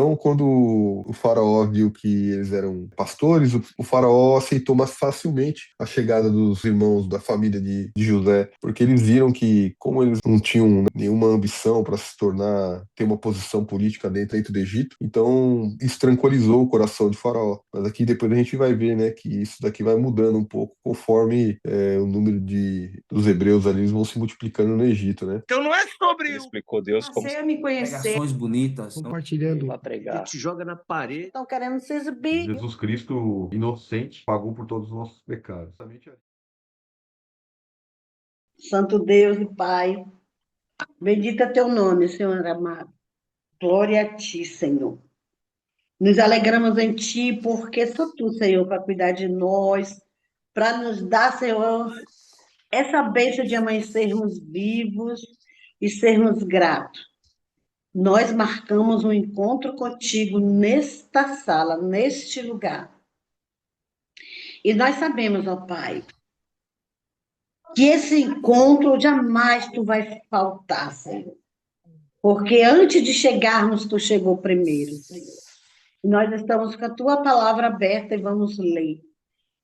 Então, quando o faraó viu que eles eram pastores, o faraó aceitou mais facilmente a chegada dos irmãos da família de José, porque eles viram que, como eles não tinham nenhuma ambição para se tornar, ter uma posição política dentro do Egito, então isso tranquilizou o coração de faraó. Mas aqui depois a gente vai ver, né, que isso daqui vai mudando um pouco conforme o número dos hebreus ali eles vão se multiplicando no Egito, né? Então não é sobre Ele explicou Deus como Passei a me conhecer. Pregações bonitas. compartilhando. para pregar. te joga na parede. Estão querendo se exibir. Jesus Cristo, inocente, pagou por todos os nossos pecados. Santo Deus e Pai, bendito é teu nome, Senhor amado. Glória a ti, Senhor. Nos alegramos em ti, porque só tu, Senhor, para cuidar de nós, para nos dar, Senhor, essa bênção de amanhecermos vivos e sermos gratos. Nós marcamos um encontro contigo nesta sala, neste lugar. E nós sabemos, ó Pai, que esse encontro jamais tu vai faltar, Senhor. Porque antes de chegarmos, tu chegou primeiro, Senhor. E nós estamos com a tua palavra aberta e vamos ler.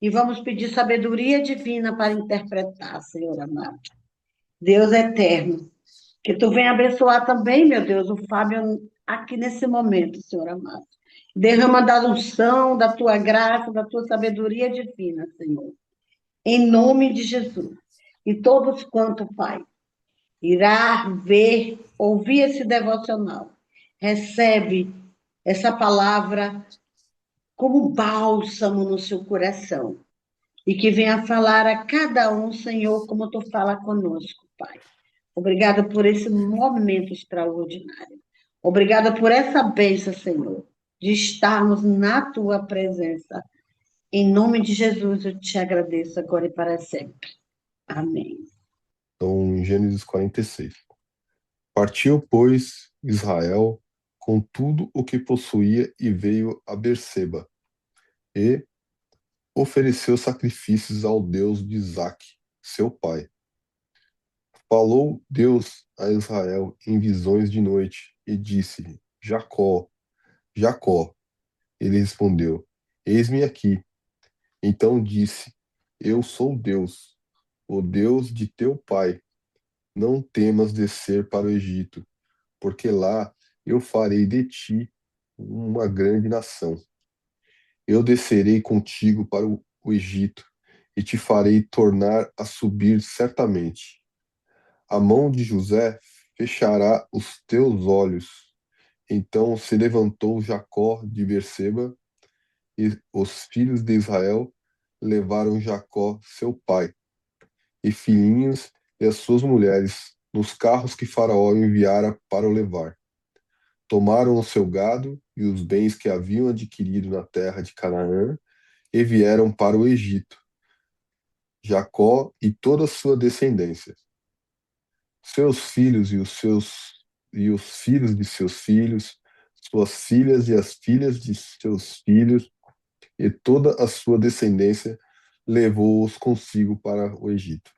E vamos pedir sabedoria divina para interpretar, Senhor amado. Deus eterno, que tu venha abençoar também, meu Deus, o Fábio aqui nesse momento, Senhor amado. Derrama da unção, da tua graça, da tua sabedoria divina, Senhor. Em nome de Jesus. E todos quanto, Pai, irá ver, ouvir esse devocional, recebe essa palavra como bálsamo no seu coração. E que venha falar a cada um, Senhor, como tu fala conosco, Pai. Obrigada por esse momento extraordinário. Obrigada por essa bênção, Senhor, de estarmos na tua presença. Em nome de Jesus, eu te agradeço agora e para sempre. Amém. Então, em Gênesis 46. Partiu, pois, Israel com tudo o que possuía e veio a Berseba e ofereceu sacrifícios ao Deus de Isaque, seu pai. Falou Deus a Israel em visões de noite e disse-lhe: Jacó, Jacó. Ele respondeu: Eis-me aqui. Então disse: Eu sou Deus, o Deus de teu pai. Não temas descer para o Egito, porque lá eu farei de ti uma grande nação. Eu descerei contigo para o Egito e te farei tornar a subir certamente. A mão de José fechará os teus olhos. Então se levantou Jacó de Berseba e os filhos de Israel levaram Jacó, seu pai, e filhinhos e as suas mulheres nos carros que Faraó enviara para o levar. Tomaram o seu gado e os bens que haviam adquirido na terra de Canaã e vieram para o Egito, Jacó e toda a sua descendência. Seus filhos e os filhos de seus filhos, suas filhas e as filhas de seus filhos e toda a sua descendência levou-os consigo para o Egito.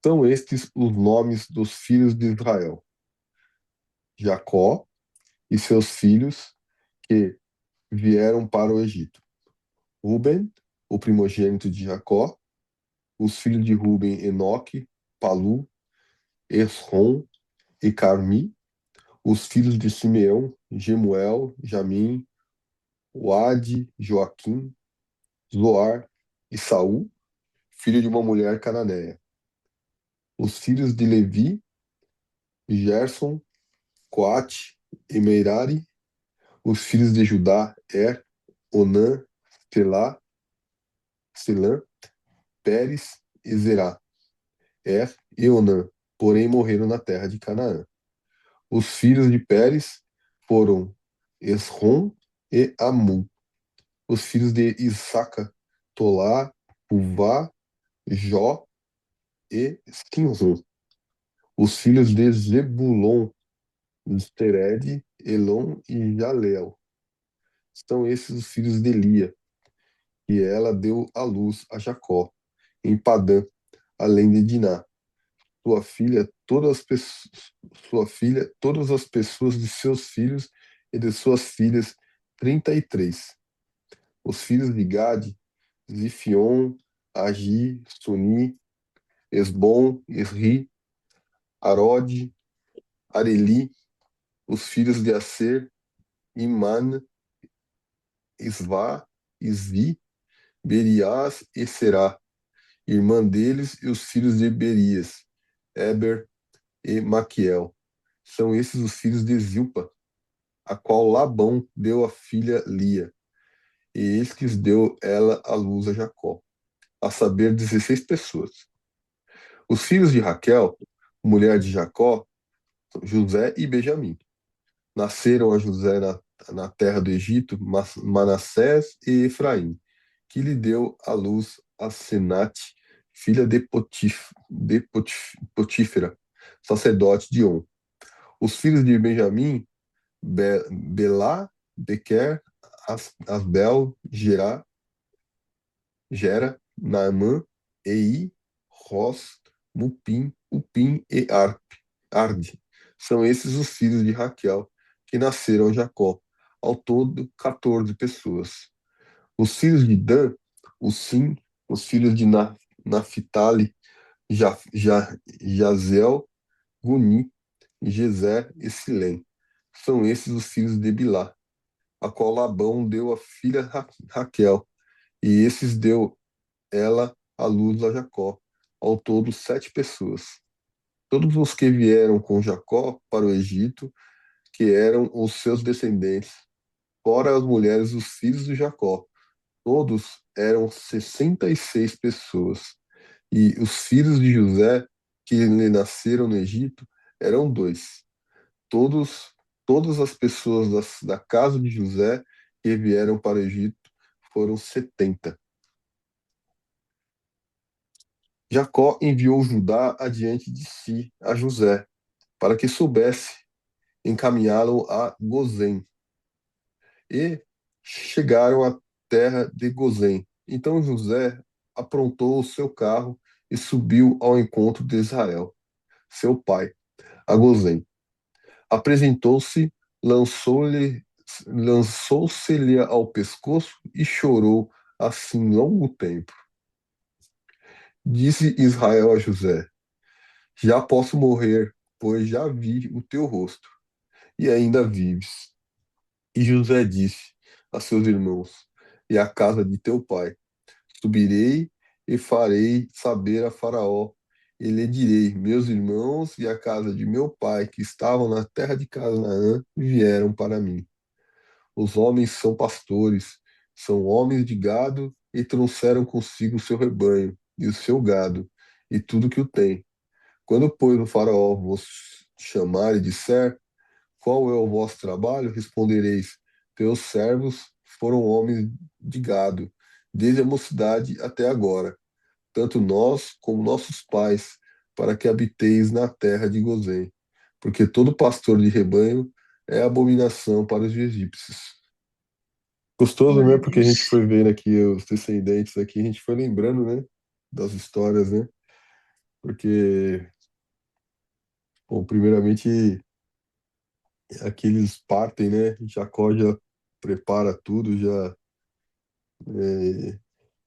São estes os nomes dos filhos de Israel: Jacó e seus filhos que vieram para o Egito. Ruben, o primogênito de Jacó, os filhos de Ruben, Enoque, Palu, Esrom e Carmi, os filhos de Simeão, Gemuel, Jamim, Oade, Joaquim, Zoar e Saul, filho de uma mulher cananeia. Os filhos de Levi, Gerson, Coate e Merari, os filhos de Judá, Onã, Selã, Pérez e Zerá. E Onã, porém morreram na terra de Canaã. Os filhos de Pérez foram Esrom e Amu. Os filhos de Isaca, Tolá, Puvá, Jó e Sinrom. Os filhos de Zebulon, Sered, Elon e Jaleel. São esses os filhos de Lia, e ela deu à luz a Jacó, em Padã, além de Diná. Sua filha, todas as pessoas de seus filhos e de suas filhas 33. Os filhos de Gade, Zifion, Agi, Suni, Esbom, Esri, Arode, Areli, os filhos de Aser, Iman, Isvá, Isvi, Berias e Será, irmã deles, e os filhos de Berias, Eber e Maquiel. São esses os filhos de Zilpa, a qual Labão deu a filha Lia, e eis que deu ela à luz a Jacó, a saber, 16 pessoas. Os filhos de Raquel, mulher de Jacó, José e Benjamim. Nasceram a José na terra do Egito, Manassés e Efraim, que lhe deu à luz a Senate, filha de Potífera, sacerdote de On. Os filhos de Benjamim, Belá, Bequer, Asbel, Gera, Naamã, Ei, Ros, Mupim, Upim e Arde. São esses os filhos de Raquel, que nasceram a Jacó. Ao todo, 14 pessoas. Os filhos de Dan, os Sim, os filhos de Naphtali, Jazel, Guni, Gezer e Silém. São esses os filhos de Bilá, a qual Labão deu a filha Raquel, e esses deu ela à luz a Jacó. Ao todo, 7 pessoas. Todos os que vieram com Jacó para o Egito, que eram os seus descendentes, fora as mulheres dos filhos de Jacó, todos eram 66 pessoas. E os filhos de José, que lhe nasceram no Egito, eram dois. Todos, todas as pessoas da casa de José que vieram para o Egito foram 70. Jacó enviou Judá adiante de si a José, para que soubesse encaminhá-lo a Gozém. E chegaram à terra de Gozém. Então José aprontou o seu carro e subiu ao encontro de Israel, seu pai, a Gozém. Apresentou-se, lançou-lhe, lançou-se-lhe ao pescoço e chorou assim longo tempo. Disse Israel a José: Já posso morrer, pois já vi o teu rosto, e ainda vives. E José disse a seus irmãos e à casa de teu pai: Subirei e farei saber a Faraó, e lhe direi: Meus irmãos e a casa de meu pai, que estavam na terra de Canaã, vieram para mim. Os homens são pastores, são homens de gado, e trouxeram consigo o seu rebanho, e o seu gado, e tudo que o tem. Quando, pois, o Faraó vos chamar e disser: Qual é o vosso trabalho? Respondereis: Teus servos foram homens de gado, desde a mocidade até agora, tanto nós como nossos pais, para que habiteis na terra de Gozém. Porque todo pastor de rebanho é abominação para os egípcios. Gostoso, né? Glória a Porque a gente Deus. foi vendo aqui os descendentes aqui, a gente foi lembrando, né? Das histórias, né? Porque, bom, primeiramente, aqui eles partem, né? Jacó já prepara tudo, já.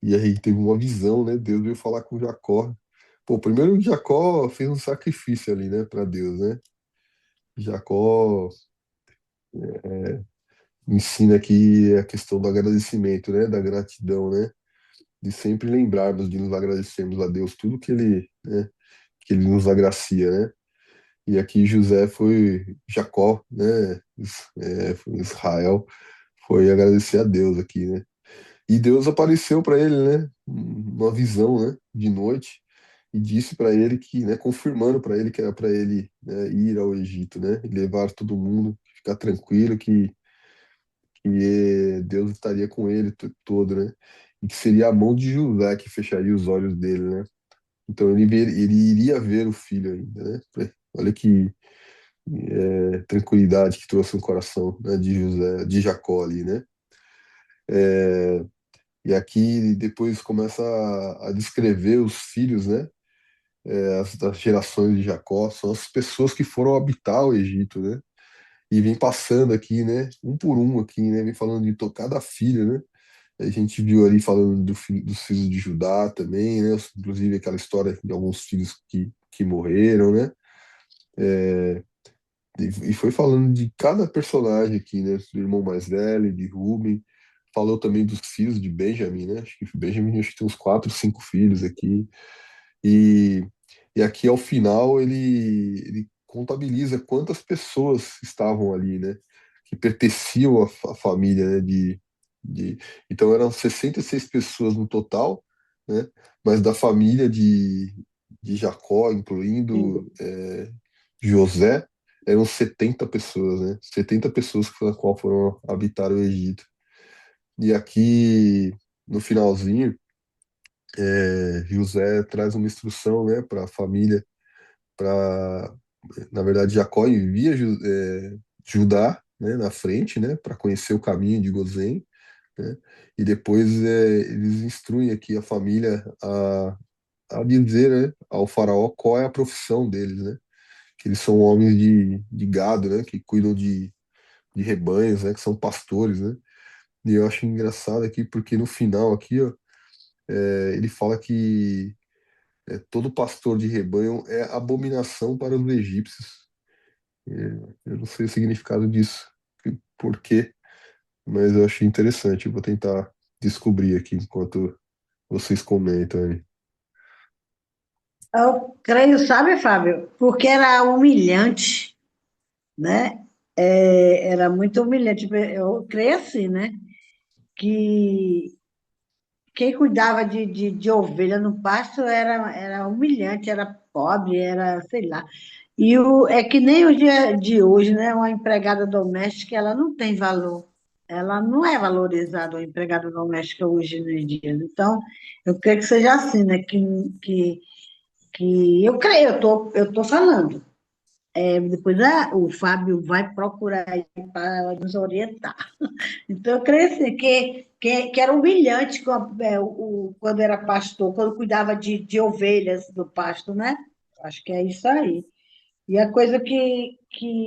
E aí teve uma visão, né? Deus veio falar com Jacó. Pô, primeiro Jacó fez um sacrifício ali, né, para Deus, né? Jacó ensina aqui a questão do agradecimento, né? Da gratidão, né? De sempre lembrarmos de nos agradecermos a Deus tudo que ele, né, que ele nos agracia, né? E aqui José foi Jacó, né? Foi Israel, foi agradecer a Deus aqui, né? E Deus apareceu para ele, né? Uma visão, né? De noite e disse para ele que, né? Confirmando para ele que era para ele, né, ir ao Egito, né? E levar todo mundo, ficar tranquilo que Deus estaria com ele o tempo todo, né? E que seria a mão de José que fecharia os olhos dele, né? Então ele iria ver o filho ainda, né? Olha que tranquilidade que trouxe no coração, né, de José, de Jacó ali, né? É, e aqui depois começa a descrever os filhos, né? As gerações de Jacó, são as pessoas que foram habitar o Egito, né? e vem passando aqui, né, um por um aqui, né, vem falando de cada filha, né? A gente viu ali falando dos filhos de Judá também, né? Inclusive aquela história de alguns filhos que morreram, né? E foi falando de cada personagem aqui, né? Do irmão mais velho, de Ruben. Falou também dos filhos de Benjamin, né? Acho que Benjamin acho que tem uns quatro, cinco filhos aqui. E, e aqui ao final ele contabiliza quantas pessoas estavam ali, né? Que pertenciam à família, né? Então eram 66 pessoas no total, né? Mas da família de Jacó, incluindo José, eram 70 pessoas, né? 70 pessoas que foram, qual foram habitar o Egito. E aqui no finalzinho, José traz uma instrução, né, para a família, para, na verdade, Jacó envia Judá, né, na frente, né, para conhecer o caminho de Gozém, né, e depois eles instruem aqui a família a dizer, né, ao faraó qual é a profissão deles, né, que eles são homens de gado, né, que cuidam de rebanhos, né, que são pastores, né, e eu acho engraçado aqui porque no final aqui, ó, ele fala que todo pastor de rebanho é abominação para os egípcios. É, eu não sei o significado disso, por quê, mas eu achei interessante. Eu vou tentar descobrir aqui enquanto vocês comentam aí. Eu creio, sabe, Fábio? Porque era humilhante, né? Era muito humilhante. Eu creio assim, né? Que quem cuidava de ovelha no pasto era humilhante, era pobre, era, sei lá. É que nem o dia de hoje, né? Uma empregada doméstica, ela não tem valor. Ela não é valorizada, uma empregada doméstica hoje nos dias. Então, eu creio que seja assim, né? Que eu creio, eu tô falando. Depois o Fábio vai procurar aí para nos orientar. Então, eu creio assim, que era humilhante quando era pastor, quando cuidava de ovelhas do pasto, né? Acho que é isso aí. E a coisa que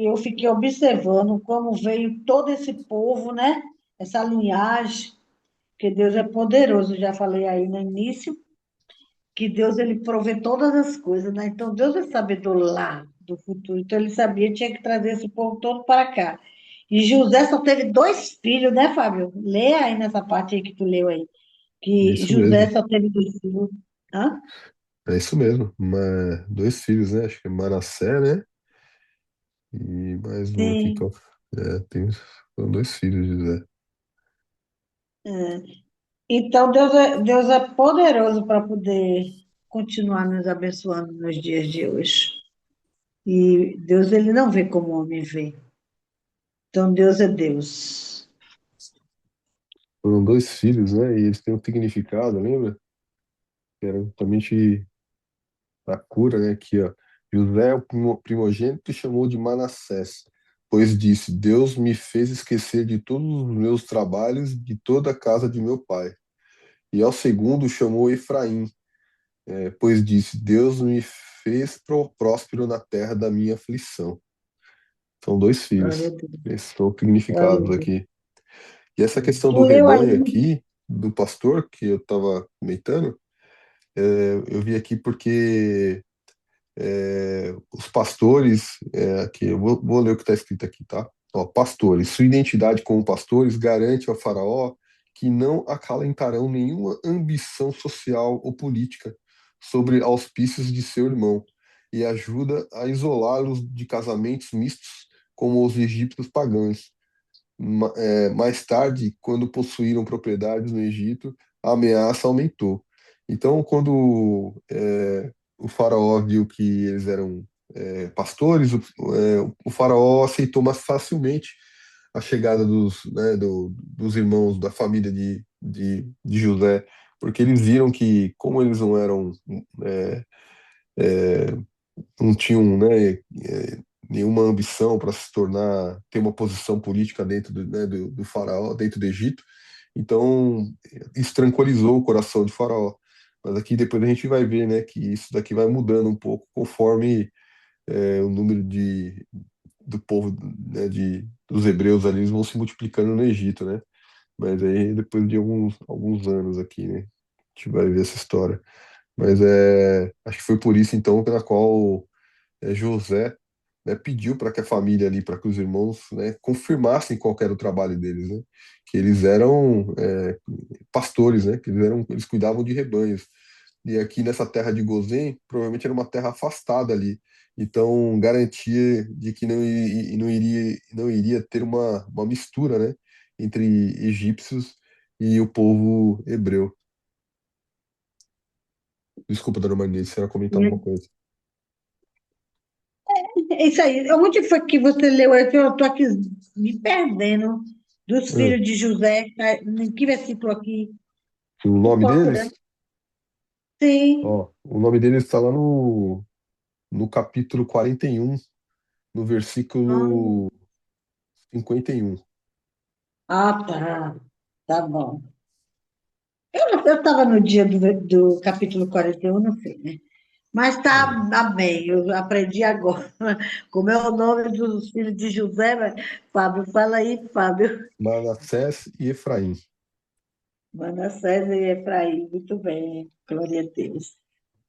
eu fiquei observando, como veio todo esse povo, né? Essa linhagem, que Deus é poderoso, já falei aí no início, que Deus ele provê todas as coisas, né? Então, Deus é sabedor lá do futuro. Então, ele sabia que tinha que trazer esse povo todo para cá. E José só teve dois filhos, né, Fábio? Lê aí nessa parte aí que tu leu aí. Que Isso José mesmo, só teve dois filhos. Hã? é isso mesmo. Dois filhos, né? Acho que é Manassé, né? E mais um aqui que Sim. são dois filhos de José. Então, Deus é poderoso para poder continuar nos abençoando nos dias de hoje. E Deus, ele não vê como o homem vê. Então, Deus é Deus. Foram dois filhos, né? E eles têm um significado, lembra? Que era justamente a cura, né? Aqui, ó. José, o primogênito, chamou de Manassés, pois disse: Deus me fez esquecer de todos os meus trabalhos, de toda a casa de meu pai. E ao segundo chamou Efraim, pois disse: Deus me fez próspero na terra da minha aflição. São dois Glória a filhos. Deus. Esses são Glória a significados Deus. aqui. E essa questão Tu do leu aí, rebanho aqui, do pastor, que eu estava comentando, eu vi aqui porque os pastores, aqui, vou ler o que está escrito aqui, tá? Ó, pastores, sua identidade como pastores garante ao faraó que não acalentarão nenhuma ambição social ou política sobre auspícios de seu irmão e ajuda a isolá-los de casamentos mistos como os egípcios pagãos. Mais tarde, quando possuíram propriedades no Egito, a ameaça aumentou. Então, quando o faraó viu que eles eram pastores, o faraó aceitou mais facilmente a chegada dos irmãos da família de José, porque eles viram que, como eles não eram, é, não tinham, nenhuma ambição para se tornar, ter uma posição política dentro do faraó, dentro do Egito. Então, isso tranquilizou o coração de Faraó. Mas aqui depois a gente vai ver, né, que isso daqui vai mudando um pouco conforme o número do povo, né, dos hebreus ali, eles vão se multiplicando no Egito, né? Mas aí depois de alguns anos aqui, né? A gente vai ver essa história. Mas acho que foi por isso então pela qual José, né, pediu para que a família ali, para que os irmãos, né, confirmassem qual que era o trabalho deles, né? Que eles eram pastores, né? Que eles cuidavam de rebanhos. E aqui nessa terra de Gozém, provavelmente era uma terra afastada ali. Então, garantia de que não iria ter uma mistura, né, entre egípcios e o povo hebreu. Desculpa, dona Maria, você ia comentar alguma coisa. É isso aí. Onde foi que você leu? Eu estou aqui me perdendo dos Ah, filhos de José. Tá? Em que versículo aqui? o Estou nome procurando. deles? Sim. Ó, o nome deles está lá no capítulo 41, no Ah, versículo 51. tá. Tá bom. Eu estava no dia do capítulo 41, não sei, né? Mas tá bem, eu aprendi agora. Como é o nome dos filhos de José, né? Fábio, fala aí, Fábio. Manassés e Efraim. Manassés e Efraim, muito bem, glória a Deus.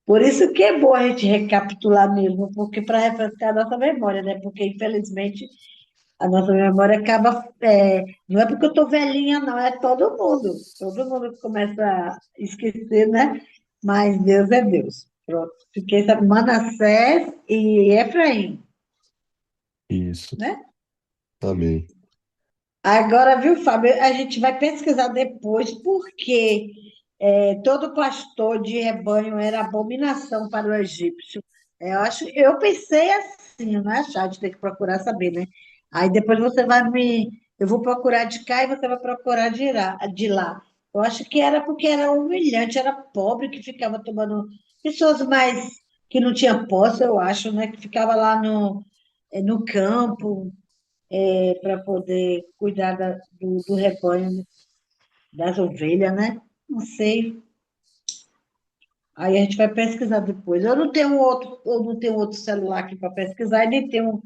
Por isso que é bom a gente recapitular mesmo, porque para refrescar a nossa memória, né? Porque, infelizmente, a nossa memória acaba. Não é porque eu estou velhinha, não, é todo mundo. Todo mundo começa a esquecer, né? Mas Deus é Deus. Pronto. Fiquei sabendo, Manassés e Efraim, Isso. né? Amém. Agora, viu, Fábio, a gente vai pesquisar depois, porque todo pastor de rebanho era abominação para o egípcio. Eu pensei assim, não é achar, a gente tem que procurar saber, né? Aí depois você vai me. Eu vou procurar de cá e você vai procurar de lá. Eu acho que era porque era humilhante, era pobre que ficava tomando. Pessoas mais que não tinham posse, eu acho, né? Que ficava lá no campo, para poder cuidar do rebanho, das ovelhas, né? Não sei. Aí a gente vai pesquisar depois. Eu não tenho outro celular aqui para pesquisar e nem tenho um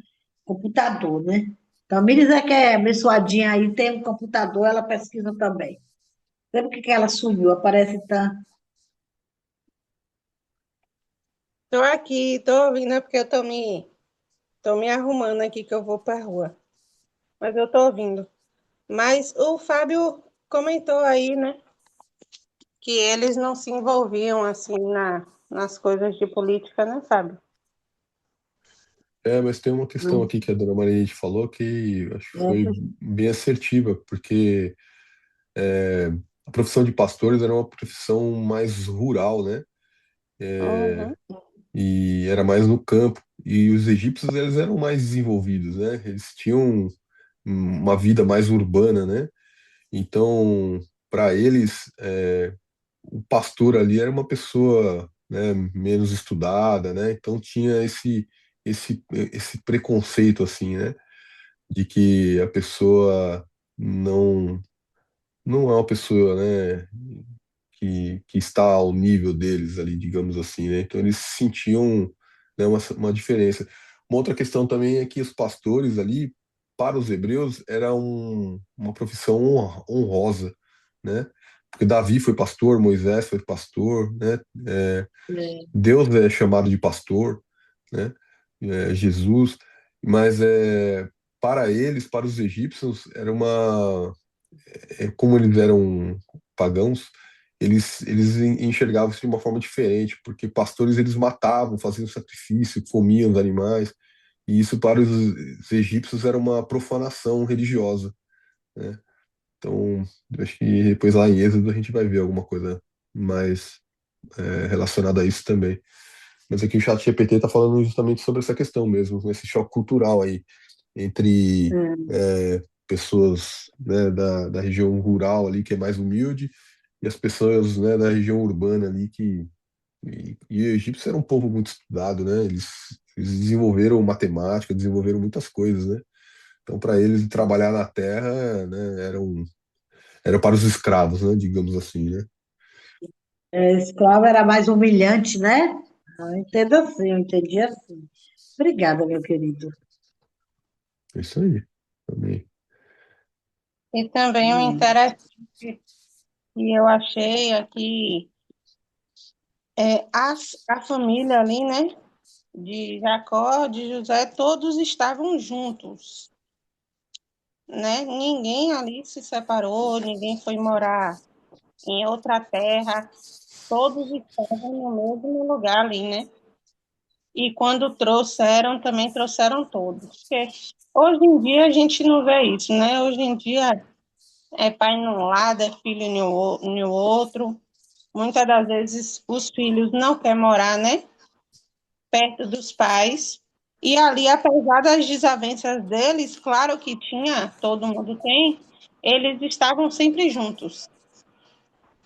computador, né? Então, a Miris é que é abençoadinha aí, tem um computador, ela pesquisa também. Sabe por que ela sumiu? Aparece tá. Tô aqui, tô ouvindo, é porque eu tô me arrumando aqui que eu vou pra rua. Mas eu tô ouvindo. Mas o Fábio comentou aí, né, que eles não se envolviam assim nas coisas de política, né, Fábio? Mas tem uma questão aqui que a dona Maria falou que acho que foi É, bem assertiva, porque é, a profissão de pastores era uma profissão mais rural, né? Uhum. E era mais no campo. E os egípcios, eles eram mais desenvolvidos, né? Eles tinham uma vida mais urbana, né? Então, para eles, o pastor ali era uma pessoa, né, menos estudada, né? Então tinha esse preconceito assim, né, de que a pessoa não não é uma pessoa, né, que está ao nível deles ali, digamos assim, né? Então eles sentiam, né, uma diferença. Uma outra questão também é que os pastores ali, para os hebreus, era uma profissão honrosa, né? Porque Davi foi pastor, Moisés foi pastor, né? É, é, Deus é chamado de pastor, né? Jesus, mas para eles, para os egípcios, como eles eram pagãos, eles enxergavam isso de uma forma diferente, porque pastores eles matavam, faziam sacrifício, comiam os animais, e isso para os egípcios era uma profanação religiosa, né? Então, eu acho que depois lá em Êxodo a gente vai ver alguma coisa mais relacionada a isso também. Mas aqui o chat GPT está falando justamente sobre essa questão mesmo, esse choque cultural aí entre pessoas, né, da região rural ali, que é mais humilde, e as pessoas, né, da região urbana ali, e os egípcios eram um povo muito estudado, né? Eles desenvolveram matemática, desenvolveram muitas coisas, né? Então, para eles, trabalhar na terra, né, era para os escravos, né? Digamos assim, né? escravo era mais humilhante, né? Eu entendo assim, eu entendi assim. Obrigada, meu querido. É isso aí. Amém. E também o Amém. interessante que eu achei aqui é a família ali, né? De Jacó, de José, todos estavam juntos, né? Ninguém ali se separou, ninguém foi morar em outra terra, todos estavam no mesmo lugar ali, né? E quando trouxeram, também trouxeram todos. Porque hoje em dia a gente não vê isso, né? Hoje em dia é pai num lado, é filho no outro. Muitas das vezes os filhos não querem morar, né? Perto dos pais. E ali, apesar das desavenças deles, claro que tinha, todo mundo tem, eles estavam sempre juntos.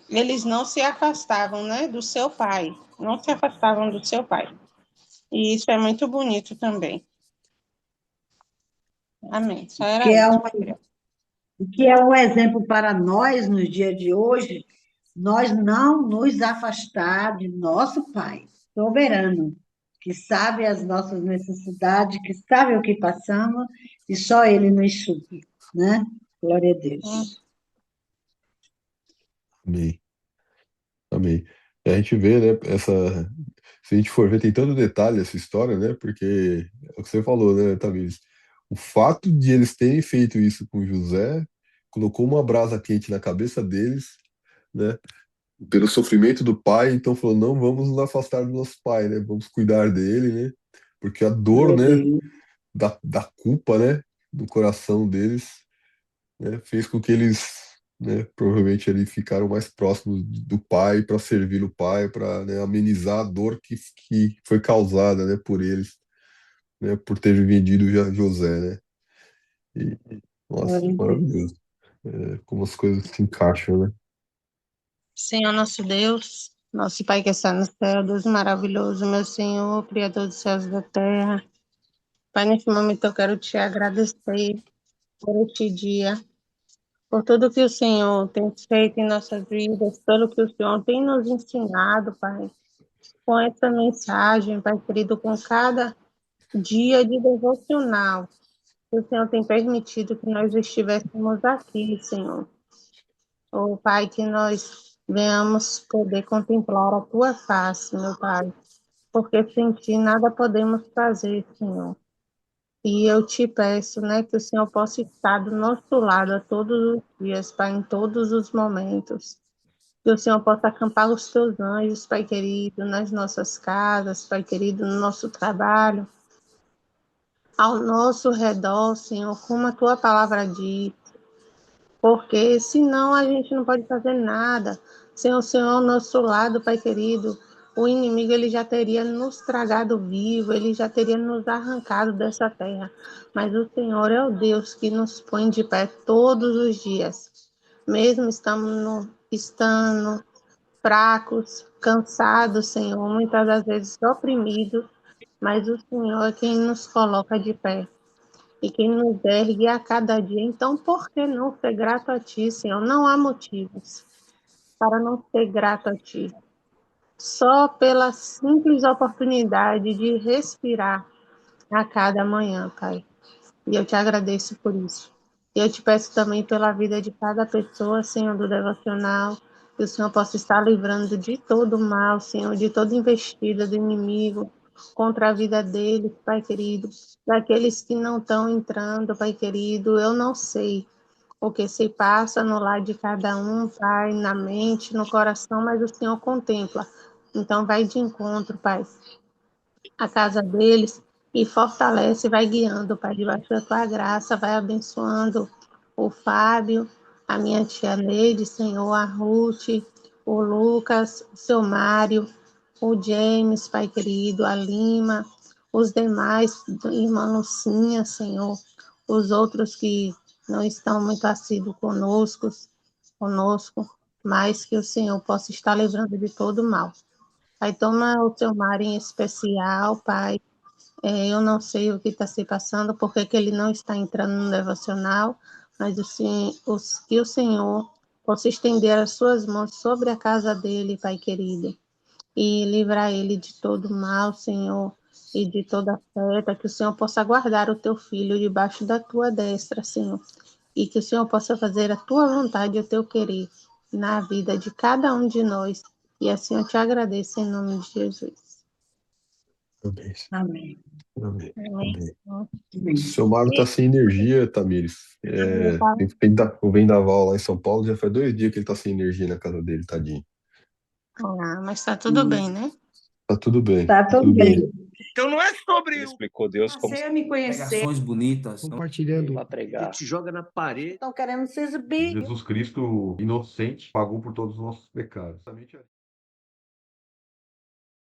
Eles não se afastavam, né, do seu pai, não se afastavam do seu pai. E isso é muito bonito também. Amém. Só Que era é isso. um, que é um exemplo para nós nos dias de hoje, nós não nos afastar de nosso Pai soberano, que sabe as nossas necessidades, que sabe o que passamos, e só Ele nos supre, né? Glória a Hum, Deus. Amém. Amém. E a gente vê, né, se a gente for ver, tem tanto detalhe essa história, né, porque é o que você falou, né, Tamires? O fato de eles terem feito isso com José colocou uma brasa quente na cabeça deles, né, pelo sofrimento do pai, então falou, não vamos nos afastar do nosso pai, né, vamos cuidar dele, né, porque a dor, Glória a né, Deus. da culpa, né, do coração deles, né, fez com que eles, né, provavelmente ali ficaram mais próximos do pai para servir o pai, para, né, amenizar a dor que foi causada, né, por eles, né, por ter vendido José, né? E, nossa, Glória a Deus. maravilhoso. Como as coisas se encaixam, né? Senhor nosso Deus, nosso Pai que está no céu, Deus maravilhoso, meu Senhor, Criador dos céus e da terra. Pai, nesse momento eu quero te agradecer por este dia, por tudo que o Senhor tem feito em nossas vidas, pelo que o Senhor tem nos ensinado, Pai. Com essa mensagem, Pai querido, com cada dia de devocional, que o Senhor tem permitido que nós estivéssemos aqui, Senhor. Oh, Pai, que nós venhamos poder contemplar a Tua face, meu Pai, porque sem Ti nada podemos fazer, Senhor. E eu te peço, né, que o Senhor possa estar do nosso lado a todos os dias, Pai, em todos os momentos. Que o Senhor possa acampar os teus anjos, Pai querido, nas nossas casas, Pai querido, no nosso trabalho, ao nosso redor, Senhor, como a tua palavra diz, porque senão a gente não pode fazer nada. Sem o Senhor ao nosso lado, Pai querido, o inimigo ele já teria nos tragado vivo, ele já teria nos arrancado dessa terra. Mas o Senhor é o Deus que nos põe de pé todos os dias, mesmo estando fracos, cansados, Senhor, muitas das vezes oprimidos, mas o Senhor é quem nos coloca de pé e quem nos ergue a cada dia. Então, por que não ser grato a Ti, Senhor? Não há motivos para não ser grato a Ti. Só pela simples oportunidade de respirar a cada manhã, Pai. E eu te agradeço por isso. E eu te peço também pela vida de cada pessoa, Senhor, do devocional, que o Senhor possa estar livrando de todo mal, Senhor, de toda investida do inimigo contra a vida deles, Pai querido. Daqueles que não estão entrando, Pai querido, eu não sei o que se passa no lar de cada um, Pai, na mente, no coração, mas o Senhor contempla. Então, vai de encontro, Pai, a casa deles e fortalece, vai guiando, Pai, debaixo da tua graça, vai abençoando o Fábio, a minha tia Neide, Senhor, a Ruth, o Lucas, o seu Mário, o James, Pai querido, a Lima, os demais, irmã Lucinha, Senhor, os outros que não estão muito assíduos conosco, mas que o Senhor possa estar livrando de todo mal. Pai, toma o teu mar em especial, Pai. Eu não sei o que está se passando, porque que ele não está entrando no devocional, mas que o Senhor possa estender as suas mãos sobre a casa dele, Pai querido, e livrar ele de todo mal, Senhor. e de toda seta, que o Senhor possa guardar o teu filho debaixo da tua destra, Senhor, e que o Senhor possa fazer a tua vontade e o teu querer na vida de cada um de nós. E assim eu te agradeço em nome de Jesus. Amém. Amém. Amém. Amém. Amém. Amém. Seu Mário tá sem energia, Tamires. O vendaval lá em São Paulo já faz 2 dias que ele tá sem energia na casa dele, tadinho. Mas tá tudo bem, né? Tá tudo bem. Tá tudo bem. Então não é sobre Ele explicou Deus como Você me conhecer. Pregações bonitas. compartilhando. para pregar. Te joga na parede. Estão querendo se exibir. Jesus Cristo, inocente, pagou por todos os nossos pecados.